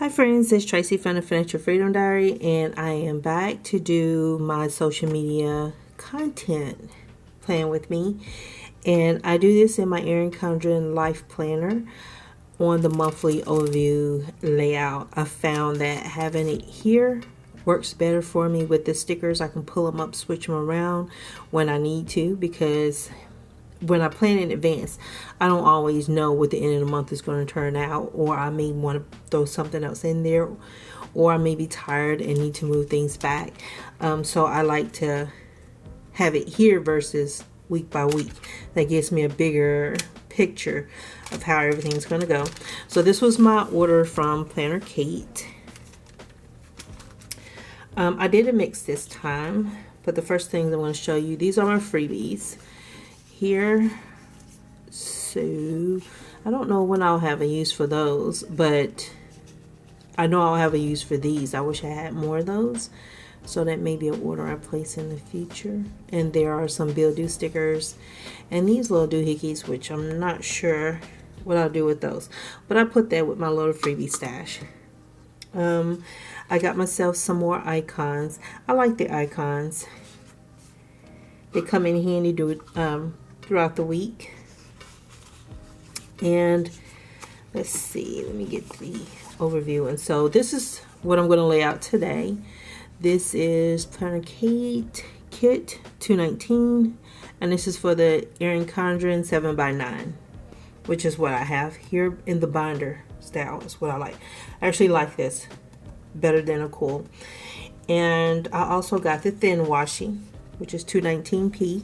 Hi friends, it's Tracy from the Financial Freedom Diary, and I am back to do my social media content plan with me. And I do this in my Erin Condren Life Planner on the monthly overview layout. I found that having it here works better for me with the stickers. I can pull them up, switch them around when I need to, because when I plan in advance, I don't always know what the end of the month is going to turn out, or I may want to throw something else in there, or I may be tired and need to move things back. So I like to have it here versus week by week. That gives me a bigger picture of how everything's going to go. So this was my order from Planner Kate. I did a mix this time, but the first things I'm going to show you, these are my freebies here. So I don't know when I'll have a use for those, but I know I'll have a use for these. I wish I had more of those, so that may be an order I place in the future. And there are some Bill Do stickers and these little doohickeys, which I'm not sure what I'll do with those, but I put that with my little freebie stash. I got myself some more icons. I like the icons. They come in handy throughout the week. And let's see, let me get the overview. And so this is what I'm going to lay out today. This is Planner Kate Kit 219, and this is for the Erin Condren 7x9, which is what I have here in the binder style. Is what I like. I actually like this better than a cool. And I also got the thin washi, which is 219p.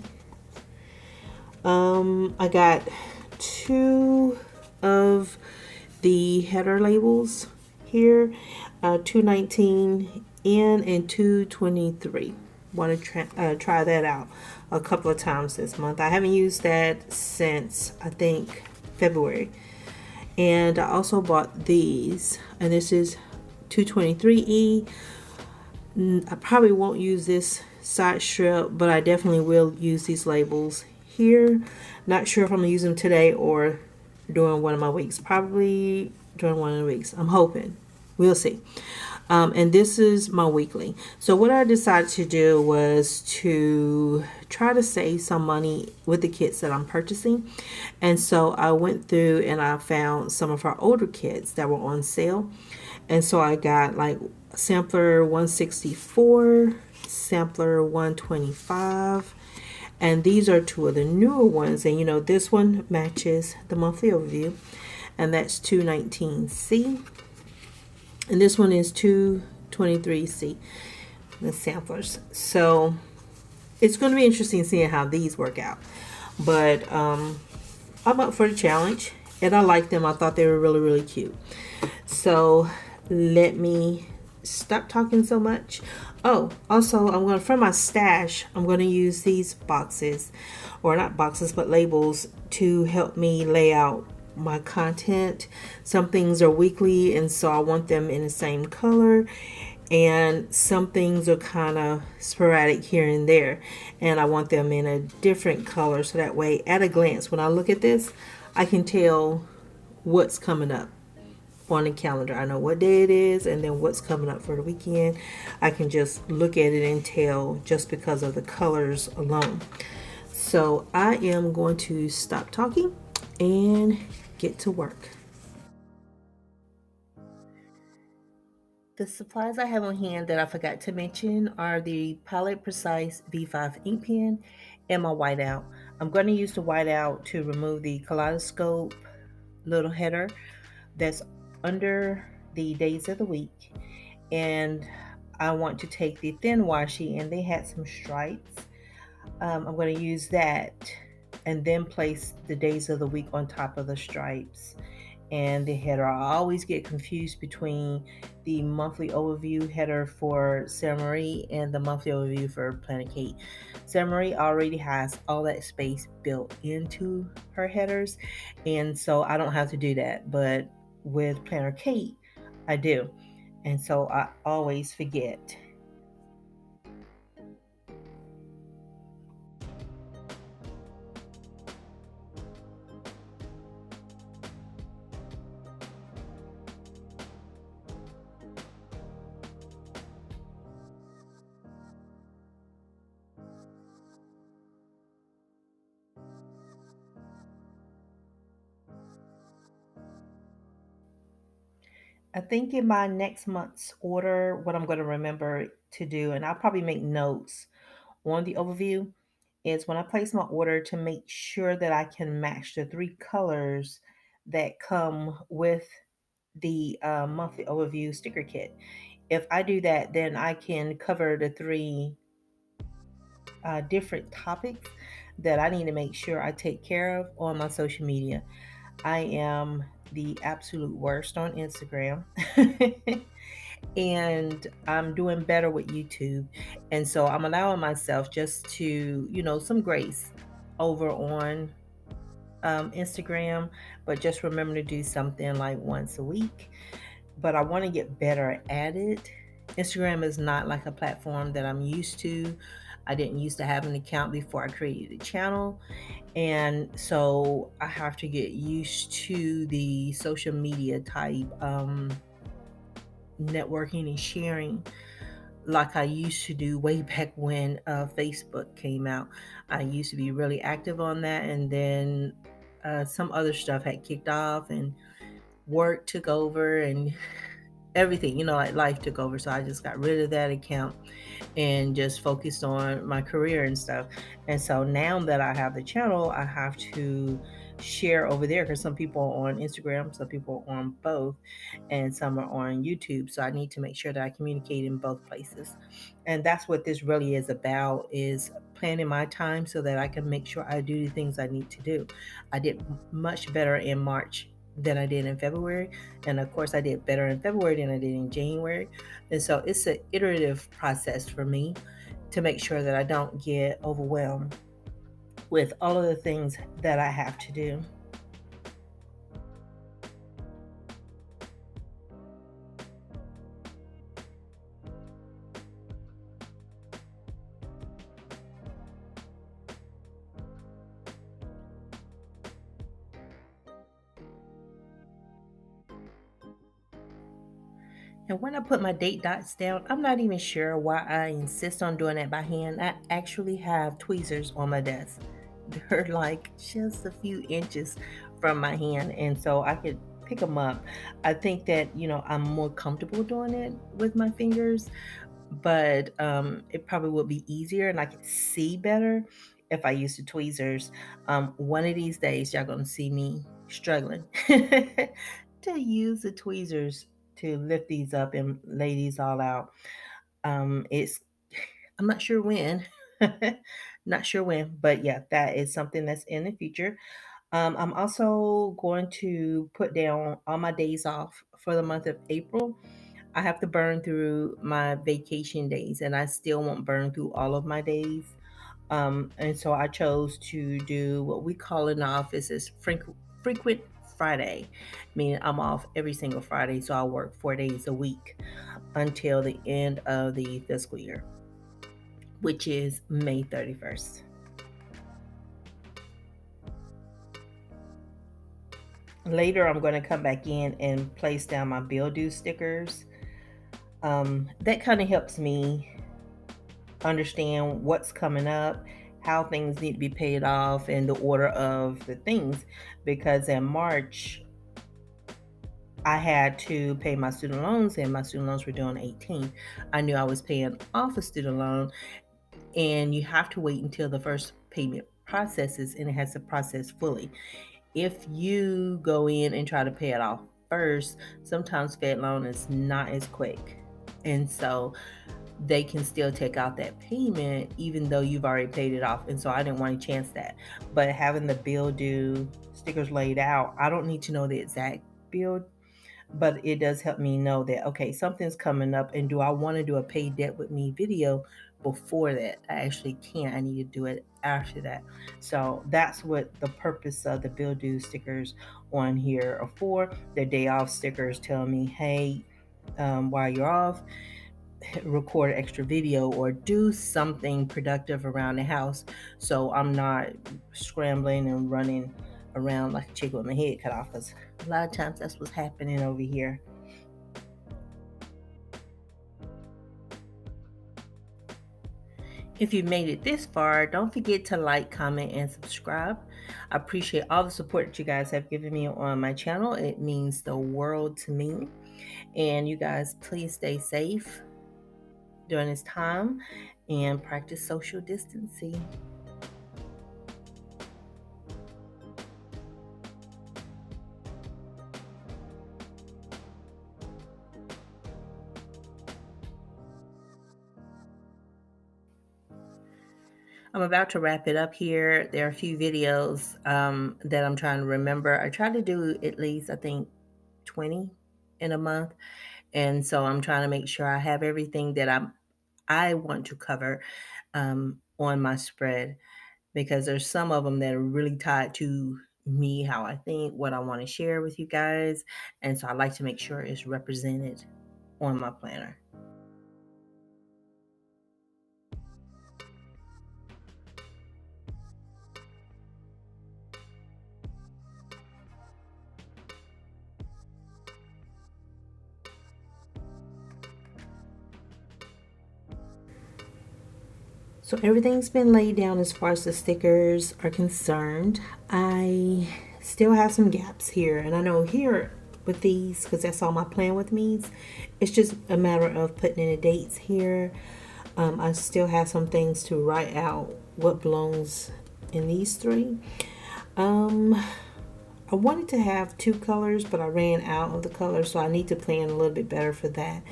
I got 2 of the header labels here, 219 in and 223. Want to try that out a couple of times this month. I haven't used that since I think February. And I also bought these, and this is 223E. I probably won't use this side strip, but I definitely will use these labels here. Not sure if I'm gonna use them today or during one of my weeks. Probably during one of the weeks. I'm hoping. We'll see. And this is my weekly. So what I decided to do was to try to save some money with the kits that I'm purchasing. And so I went through and I found some of our older kits that were on sale. And so I got like sampler 164, sampler 125. And these are 2 of the newer ones. And you know, this one matches the monthly overview, and that's 219C. And this one is 223C, the samplers. So it's going to be interesting seeing how these work out. But I'm up for the challenge, and I like them. I thought they were really, really cute. So let me stop talking so much. Oh, also, from my stash, I'm going to use these boxes, or not boxes, but labels, to help me lay out my content. Some things are weekly, and so I want them in the same color, and some things are kind of sporadic here and there, and I want them in a different color, so that way, at a glance, when I look at this, I can tell what's coming up on the calendar. I know what day it is, and then what's coming up for the weekend. I can just look at it and tell just because of the colors alone. So I am going to stop talking and get to work. The supplies I have on hand that I forgot to mention are the Pilot Precise B5 ink pen and my whiteout. I'm going to use the whiteout to remove the kaleidoscope little header that's under the days of the week, and I want to take the thin washi, and they had some stripes. I'm going to use that and then place the days of the week on top of the stripes and the header. I always get confused between the monthly overview header for Sarah Marie and the monthly overview for Planner Kate. Sarah Marie already has all that space built into her headers, and so I don't have to do that. But with Planner Kate, I do. And so I always forget. I think in my next month's order, what I'm going to remember to do, and I'll probably make notes on the overview, is when I place my order to make sure that I can match the three colors that come with the monthly overview sticker kit. If I do that, then I can cover the three different topics that I need to make sure I take care of on my social media. I am the absolute worst on Instagram. And I'm doing better with YouTube. And so I'm allowing myself just to, some grace over on Instagram, but just remember to do something like once a week. But I want to get better at it. Instagram is not like a platform that I'm used to. I didn't used to have an account before I created a channel. And so I have to get used to the social media type networking and sharing like I used to do way back when Facebook came out. I used to be really active on that, and then some other stuff had kicked off, and work took over, and everything, like life took over. So I just got rid of that account and just focused on my career and stuff. And so now that I have the channel, I have to share over there because some people are on Instagram, some people are on both, and some are on YouTube. So I need to make sure that I communicate in both places. And that's what this really is about, is planning my time so that I can make sure I do the things I need to do. I did much better in March than I did in February. And of course, I did better in February than I did in January. And so it's an iterative process for me to make sure that I don't get overwhelmed with all of the things that I have to do. And when I put my date dots down, I'm not even sure why I insist on doing that by hand. I actually have tweezers on my desk. They're like just a few inches from my hand, and so I could pick them up. I think that, I'm more comfortable doing it with my fingers, but it probably would be easier and I could see better if I used the tweezers. One of these days, y'all gonna see me struggling to use the tweezers to lift these up and lay these all out. It's I'm not sure when, not sure when, but yeah, that is something that's in the future. I'm also going to put down all my days off for the month of April. I have to burn through my vacation days, and I still won't burn through all of my days. And so I chose to do what we call in the office is frequent Friday, meaning I'm off every single Friday. So I work 4 days a week until the end of the fiscal year, which is May 31st. Later, I'm going to come back in and place down my bill due stickers. That kind of helps me understand what's coming up, how things need to be paid off, and the order of the things. Because in March, I had to pay my student loans, and my student loans were due on 18. I knew I was paying off a student loan, and you have to wait until the first payment processes, and it has to process fully. If you go in and try to pay it off first, sometimes Fed loan is not as quick. And so they can still take out that payment even though you've already paid it off. And so I didn't want to chance that. But having the bill due stickers laid out, I don't need to know the exact bill, but it does help me know that, okay, something's coming up. And do I want to do a pay debt with me video before that? I actually can't. I need to do it after that. So that's what the purpose of the bill due stickers on here are for. The day off stickers tell me, hey, while you're off, record extra video or do something productive around the house so I'm not scrambling and running around like a chicken with my head cut off, because a lot of times that's what's happening over here. If you've made it this far, don't forget to like, comment, and subscribe. I appreciate all the support that you guys have given me on my channel. It means the world to me. And you guys, please stay safe during this time and practice social distancing. I'm about to wrap it up here. There are a few videos that I'm trying to remember. I try to do at least, I think, 20 in a month. And so I'm trying to make sure I have everything that I want to cover on my spread, because there's some of them that are really tied to me, how I think, what I want to share with you guys. And so I like to make sure it's represented on my planner. So everything's been laid down as far as the stickers are concerned. I still have some gaps here, and I know here with these, because that's all my plan with me, it's just a matter of putting in the dates here. I still have some things to write out what belongs in these three. I wanted to have 2 colors, but I ran out of the colors, so I need to plan a little bit better for that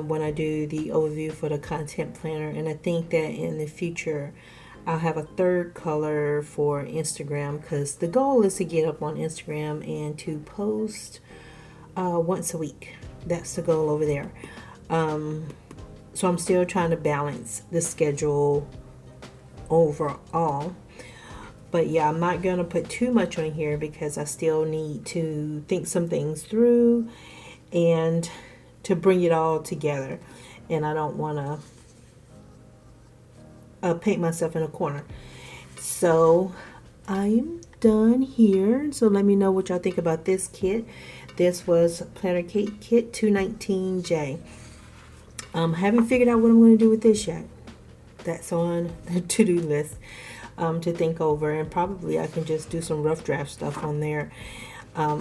when I do the overview for the content planner. And I think that in the future I'll have a 3rd color for Instagram, because the goal is to get up on Instagram and to post once a week. That's the goal over there. So I'm still trying to balance the schedule overall. But yeah, I'm not going to put too much on here because I still need to think some things through and to bring it all together. And I don't want to paint myself in a corner. So I'm done here. So let me know what y'all think about this kit. This was Planner Kit 219J. Haven't figured out what I'm going to do with this yet. That's on the to-do list to think over, and probably I can just do some rough draft stuff on there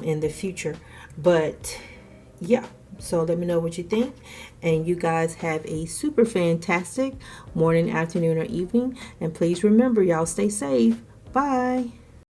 in the future. But yeah, so let me know what you think, and you guys have a super fantastic morning, afternoon, or evening, and please remember, y'all, stay safe. Bye.